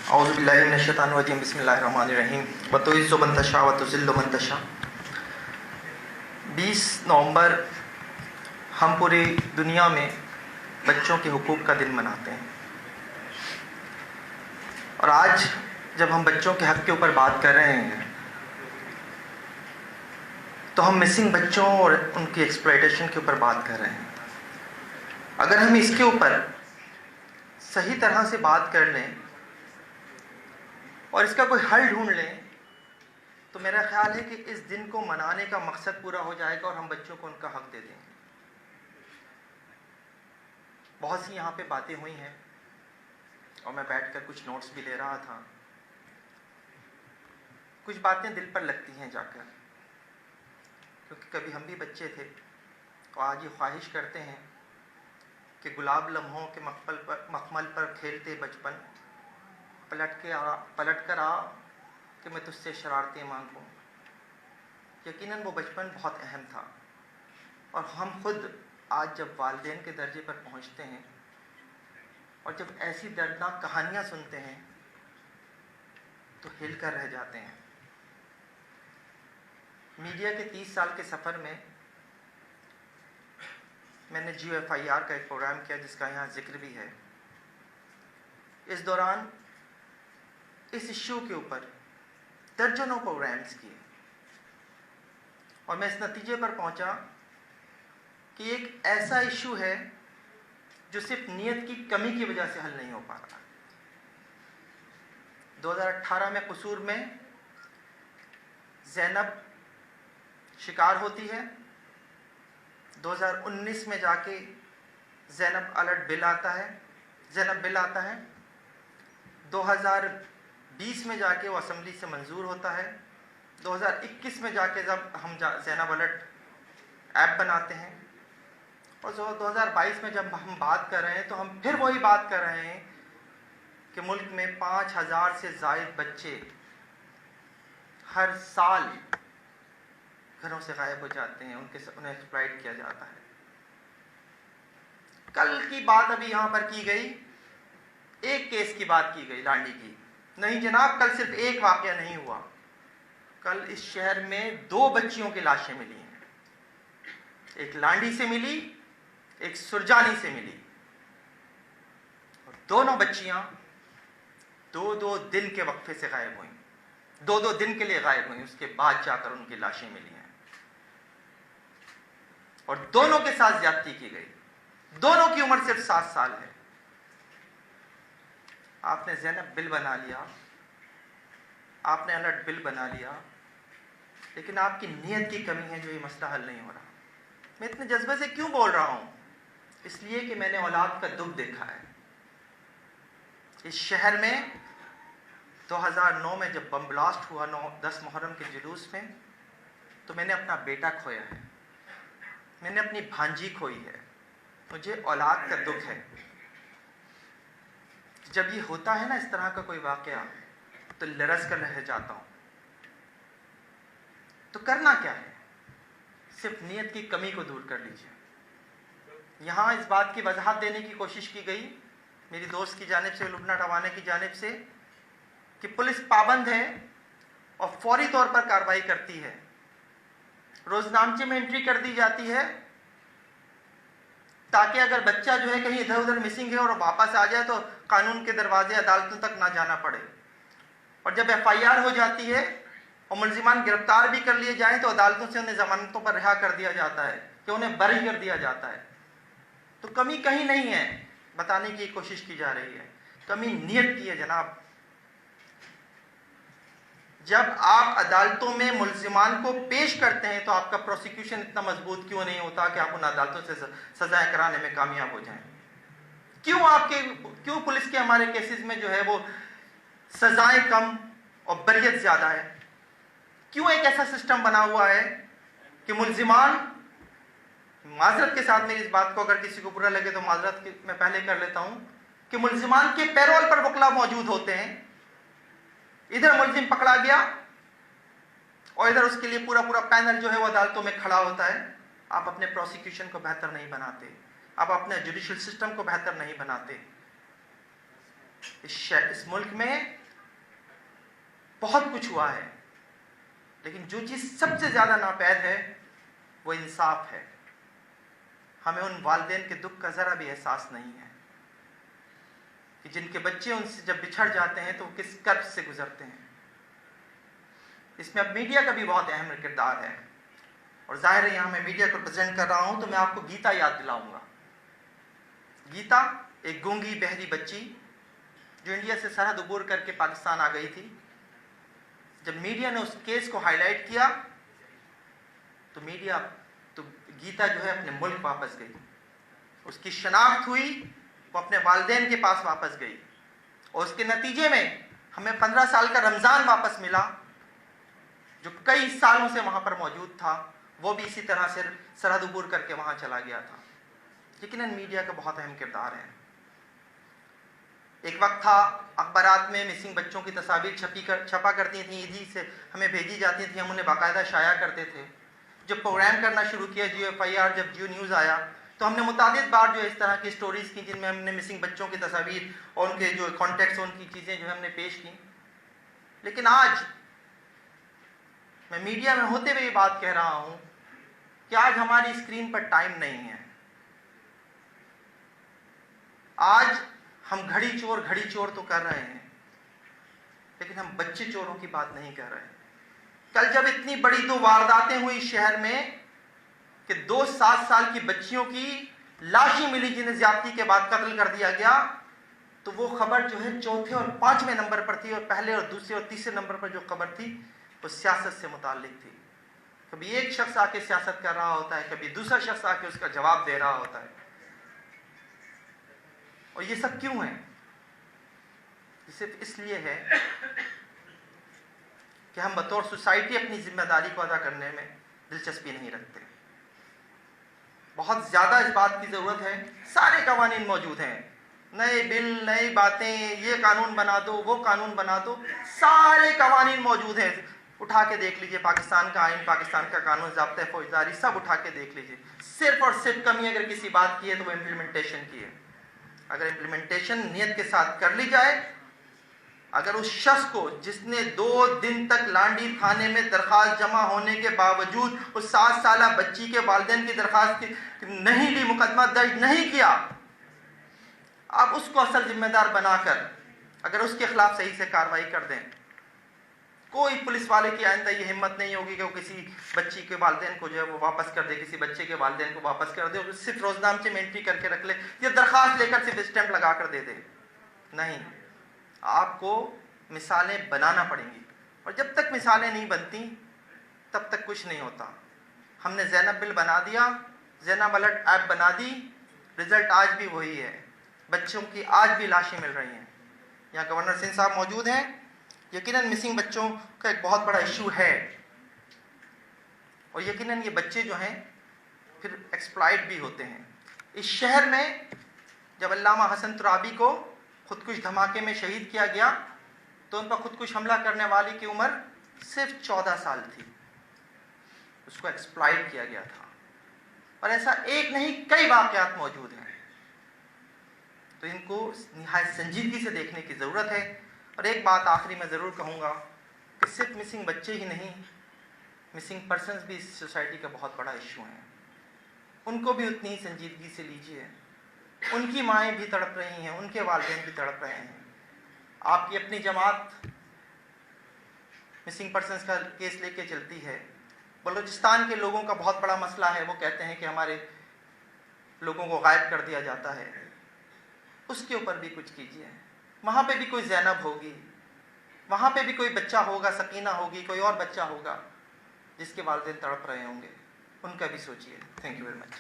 اعوذ باللہ من الشیطان الرجیم بسم اللہ الرحمن الرحیم وتعز من تشاء وتذل من تشاء۔ 20 نومبر ہم پوری دنیا میں بچوں کے حقوق کا دن مناتے ہیں، اور آج جب ہم بچوں کے حق کے اوپر بات کر رہے ہیں تو ہم مسنگ بچوں اور ان کی ایکسپلائٹیشن کے اوپر بات کر رہے ہیں۔ اگر ہم اس کے اوپر صحیح طرح سے بات کر لیں اور اس کا کوئی حل ڈھونڈ لیں تو میرا خیال ہے کہ اس دن کو منانے کا مقصد پورا ہو جائے گا اور ہم بچوں کو ان کا حق دے دیں گے۔ بہت سی یہاں پہ باتیں ہوئی ہیں اور میں بیٹھ کر کچھ نوٹس بھی لے رہا تھا۔ کچھ باتیں دل پر لگتی ہیں جا کر، کیونکہ کبھی ہم بھی بچے تھے اور آج یہ خواہش کرتے ہیں کہ گلاب لمحوں کے مخمل پر کھیلتے بچپن، پلٹ کر آ کہ میں تجھ سے شرارتیں مانگوں۔ یقیناً وہ بچپن بہت اہم تھا، اور ہم خود آج جب والدین کے درجے پر پہنچتے ہیں اور جب ایسی دردناک کہانیاں سنتے ہیں تو ہل کر رہ جاتے ہیں۔ میڈیا کے 30 سال کے سفر میں نے GOFIR کا ایک پروگرام کیا جس کا یہاں ذکر بھی ہے۔ اس دوران اس ایشو کے اوپر درجنوں پروگرامز کیے، اور میں اس نتیجے پر پہنچا کہ ایک ایسا ایشو ہے جو صرف نیت کی کمی کی وجہ سے حل نہیں ہو پا رہا۔ 2018 میں قصور میں زینب شکار ہوتی ہے، 2019 میں جا کے زینب بل آتا ہے، 2020 میں جا کے وہ اسمبلی سے منظور ہوتا ہے، 2021 میں جا کے جب ہم زینب الرٹ ایپ بناتے ہیں، اور 2022 میں جب ہم بات کر رہے ہیں تو ہم پھر وہی بات کر رہے ہیں کہ ملک میں 5000 سے زائد بچے ہر سال گھروں سے غائب ہو جاتے ہیں، انہیں ایکسپلائٹ کیا جاتا ہے۔ کل کی بات ابھی یہاں پر کی گئی، ایک کیس کی بات کی گئی لانڈی کی، نہیں جناب، کل صرف ایک واقعہ نہیں ہوا، کل اس شہر میں 2 بچیوں کی لاشیں ملی ہیں، ایک لانڈی سے ملی، ایک سرجانی سے ملی، اور دونوں بچیاں 2 دن کے وقفے سے غائب ہوئیں، 2 دن کے لیے غائب ہوئیں، اس کے بعد جا کر ان کی لاشیں ملی ہیں، اور دونوں کے ساتھ زیادتی کی گئی، دونوں کی عمر صرف 7 سال ہے۔ آپ نے زینب بل بنا لیا، آپ نے الرٹ بل بنا لیا، لیکن آپ کی نیت کی کمی ہے جو یہ مسئلہ حل نہیں ہو رہا۔ میں اتنے جذبے سے کیوں بول رہا ہوں؟ اس لیے کہ میں نے اولاد کا دکھ دیکھا ہے۔ اس شہر میں 2009 میں جب بم بلاسٹ ہوا 10 محرم کے جلوس میں، تو میں نے اپنا بیٹا کھویا ہے، میں نے اپنی بھانجی کھوئی ہے، مجھے اولاد کا دکھ ہے۔ جب یہ ہوتا ہے نا اس طرح کا کوئی واقعہ تو لرز کر رہ جاتا ہوں۔ تو کرنا کیا ہے؟ صرف نیت کی کمی کو دور کر لیجیے۔ یہاں اس بات کی وضاحت دینے کی کوشش کی گئی میری دوست کی جانب سے، لبنہ ٹوانے کی جانب سے، کہ پولیس پابند ہے اور فوری طور پر کارروائی کرتی ہے، روزنامچے میں انٹری کر دی جاتی ہے تاکہ اگر بچہ جو ہے کہیں ادھر ادھر مسنگ ہے اور واپس آ جائے تو قانون کے دروازے عدالتوں تک نہ جانا پڑے، اور جب FIR ہو جاتی ہے اور ملزمان گرفتار بھی کر لیے جائیں تو عدالتوں سے انہیں ضمانتوں پر رہا کر دیا جاتا ہے، کہ انہیں بری کر دیا جاتا ہے۔ تو کمی کہیں نہیں ہے، بتانے کی کوشش کی جا رہی ہے، کمی نیت کی ہے جناب۔ جب آپ عدالتوں میں ملزمان کو پیش کرتے ہیں تو آپ کا پروسیکیوشن اتنا مضبوط کیوں نہیں ہوتا کہ آپ ان عدالتوں سے سزائیں کرانے میں کامیاب ہو جائیں؟ کیوں پولیس کے ہمارے کیسز میں جو ہے وہ سزائیں کم اور بریت زیادہ ہے؟ کیوں ایک ایسا سسٹم بنا ہوا ہے کہ ملزمان، معذرت کے ساتھ میری اس بات کو اگر کسی کو برا لگے تو معذرت میں پہلے کر لیتا ہوں، کہ ملزمان کے پیرول پر وکلا موجود ہوتے ہیں، ادھر ملزم پکڑا گیا اور ادھر اس کے لیے پورا پینل جو ہے وہ عدالتوں میں کھڑا ہوتا ہے۔ آپ اپنے پروسیکیوشن کو بہتر نہیں بناتے، آپ اپنے جوڈیشل سسٹم کو بہتر نہیں بناتے۔ اس ملک میں بہت کچھ ہوا ہے، لیکن جو چیز سب سے زیادہ ناپید ہے وہ انصاف ہے۔ ہمیں ان والدین کے دکھ کا ذرا بھی احساس نہیں ہے کہ جن کے بچے ان سے جب بچھڑ جاتے ہیں تو وہ کس کرب سے گزرتے ہیں۔ اس میں اب میڈیا کا بھی بہت اہم کردار ہے، اور ظاہر ہے یہاں میں میڈیا کو پریزنٹ کر رہا ہوں تو میں آپ کو گیتا یاد دلاؤں گا۔ گیتا ایک گونگی بہری بچی جو انڈیا سے سرحد عبور کر کے پاکستان آ گئی تھی۔ جب میڈیا نے اس کیس کو ہائی لائٹ کیا تو گیتا جو ہے اپنے ملک واپس گئی، اس کی شناخت ہوئی، وہ اپنے والدین کے پاس واپس گئی، اور اس کے نتیجے میں ہمیں 15 سال کا رمضان واپس ملا جو کئی سالوں سے وہاں پر موجود تھا، وہ بھی اسی طرح سے سرحد عبور کر کے وہاں چلا گیا تھا۔ یقیناً میڈیا کا بہت اہم کردار ہے۔ ایک وقت تھا اخبارات میں مسنگ بچوں کی تصاویر چھپا کرتی تھیں، ایزی سے ہمیں بھیجی جاتی تھیں، ہم انہیں باقاعدہ شائع کرتے تھے۔ جب پروگرام کرنا شروع کیا جیو ایف آئی آر، جب جیو نیوز آیا تو ہم نے متعدد بار جو اس طرح کی سٹوریز کی جن میں ہم نے مسنگ بچوں کی تصاویر اور ان کے جو کانٹیکٹس ان کی چیزیں جو ہم نے پیش کی۔ لیکن آج میں میڈیا میں ہوتے ہوئے یہ بات کہہ رہا ہوں کہ آج ہماری اسکرین پر ٹائم نہیں ہے۔ آج ہم گھڑی چور تو کر رہے ہیں، لیکن ہم بچے چوروں کی بات نہیں کر رہے۔ کل جب اتنی بڑی 2 وارداتیں ہوئی شہر میں کہ 2 7 سال کی بچیوں کی لاشیں ملی جنہیں زیادتی کے بعد قتل کر دیا گیا، تو وہ خبر جو ہے 4تھے اور 5ویں نمبر پر تھی، اور پہلے اور دوسرے اور تیسرے نمبر پر جو خبر تھی وہ سیاست سے متعلق تھی۔ کبھی ایک شخص آ کے سیاست کر رہا ہوتا ہے، کبھی دوسرا شخص آ کے اس کا جواب دے رہا ہوتا ہے۔ اور یہ سب کیوں ہے؟ یہ صرف اس لیے ہے کہ ہم بطور سوسائٹی اپنی ذمہ داری کو ادا کرنے میں دلچسپی نہیں رکھتے۔ بہت زیادہ اس بات کی ضرورت ہے۔ سارے قوانین موجود ہیں، نئے بل، نئی باتیں، یہ قانون بنا دو، وہ قانون بنا دو، سارے قوانین موجود ہیں۔ اٹھا کے دیکھ لیجئے پاکستان کا آئین، پاکستان کا قانون ضابطۂ فوجداری، سب اٹھا کے دیکھ لیجئے۔ صرف اور صرف کمی اگر کسی بات کی ہے تو وہ امپلیمنٹیشن کی ہے۔ اگر امپلیمنٹیشن نیت کے ساتھ کر لی جائے، اگر اس شخص کو جس نے 2 دن تک لانڈی تھانے میں درخواست جمع ہونے کے باوجود اس 7 سالہ بچی کے والدین کی درخواست نہیں لی، مقدمہ درج نہیں کیا، آپ اس کو اصل ذمہ دار بنا کر اگر اس کے خلاف صحیح سے کارروائی کر دیں، کوئی پولیس والے کی آئندہ یہ ہمت نہیں ہوگی کہ وہ کسی بچی کے والدین کو جو ہے وہ واپس کر دے، کسی بچے کے والدین کو واپس کر دے اور صرف روزنامچے میں انٹری کر کے رکھ لے یا درخواست لے کر صرف اسٹیمپ لگا کر دے دے۔ نہیں، آپ کو مثالیں بنانا پڑیں گی، اور جب تک مثالیں نہیں بنتی تب تک کچھ نہیں ہوتا۔ ہم نے زینب بل بنا دیا، زینب الرٹ ایپ بنا دی، رزلٹ آج بھی وہی ہے، بچوں کی آج بھی لاشیں مل رہی ہیں۔ یہاں گورنر سنگھ صاحب موجود ہیں۔ یقیناً مسنگ بچوں کا ایک بہت بڑا ایشو ہے، اور یقیناً یہ بچے جو ہیں پھر ایکسپلائٹ بھی ہوتے ہیں۔ اس شہر میں جب علامہ حسن ترابی کو خودکش دھماکے میں شہید کیا گیا تو ان پر خودکش حملہ کرنے والی کی عمر صرف 14 سال تھی، اس کو ایکسپلائٹ کیا گیا تھا، اور ایسا ایک نہیں کئی واقعات موجود ہیں۔ تو ان کو نہایت سنجیدگی سے دیکھنے کی ضرورت ہے۔ اور ایک بات آخری میں ضرور کہوں گا کہ صرف مسنگ بچے ہی نہیں، مسنگ پرسنز بھی اس سوسائٹی کا بہت بڑا ایشو ہیں، ان کو بھی اتنی ہی سنجیدگی سے لیجیے۔ ان کی مائیں بھی تڑپ رہی ہیں، ان کے والدین بھی تڑپ رہے ہیں۔ آپ کی اپنی جماعت مسنگ پرسنز کا کیس لے کے چلتی ہے، بلوچستان کے لوگوں کا بہت بڑا مسئلہ ہے، وہ کہتے ہیں کہ ہمارے لوگوں کو غائب کر دیا جاتا ہے، اس کے اوپر بھی کچھ کیجیے۔ وہاں پہ بھی کوئی زینب ہوگی، وہاں پہ بھی کوئی بچہ ہوگا، سکینہ ہوگی، کوئی اور بچہ ہوگا جس کے والدین تڑپ رہے ہوں گے، ان کا بھی سوچیے۔ Thank you very much.